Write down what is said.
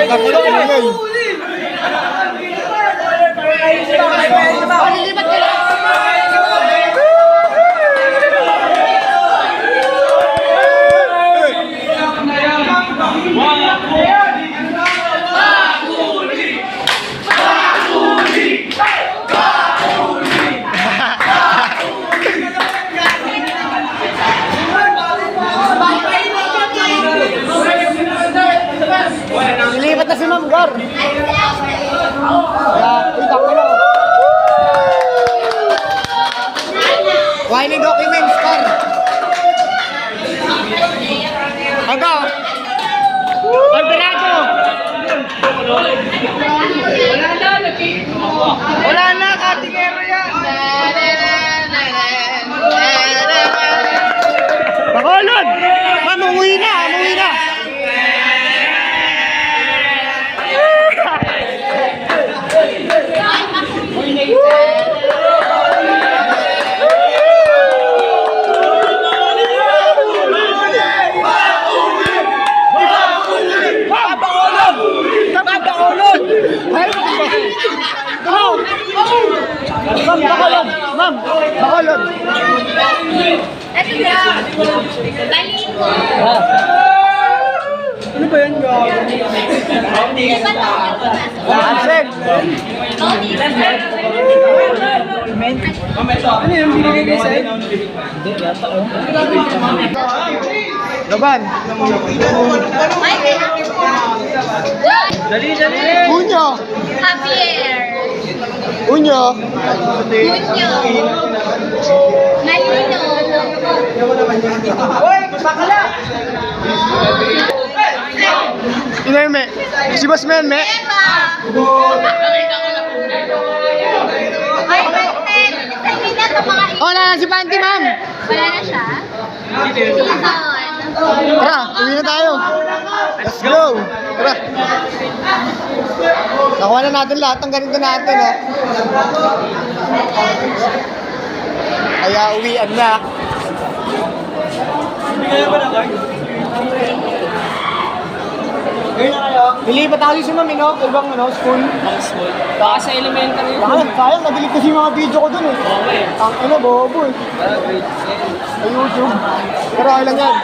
Takot ko ngayon. Palilipat ka lang! Nilipat na si Ma'am Gar. Kaya, ito ko na. Filing documents, Gar. Hanggang. Alberado. Wala na, katingero yan. Bacolod! Ma'am, umuwi na, umuwi na. Ma'am, Bacolod! Ma'am, Bacolod! Ito na! Balik ko! Ano ba yan, gawa? Di ba ito? Lansig! Ano yung binigay kayo sa'yo? Laban! Ay, may akin po. Dali! Unyo! Javier. Unyo! Junyo. Malino. Hoy! Bakala! Inay, me. Si Boss Men, me. Eva. Ay, Martin. Sabi na ito mga Oh, wala na si Panty, ma'am. Wala na siya? Season. Tara, uwi na tayo. Let's go. Tara. Nakuha na natin lahat ng ganito natin, ha. Kaya uwian na. Nilipat ako si Ma'am, ibang school. Baka sa elementary. Sayang, nadilig kasi yung mga video ko dun, eh. Okay. Ang bobo, eh. Grade 7. Sa YouTube. Pero okay lang yan.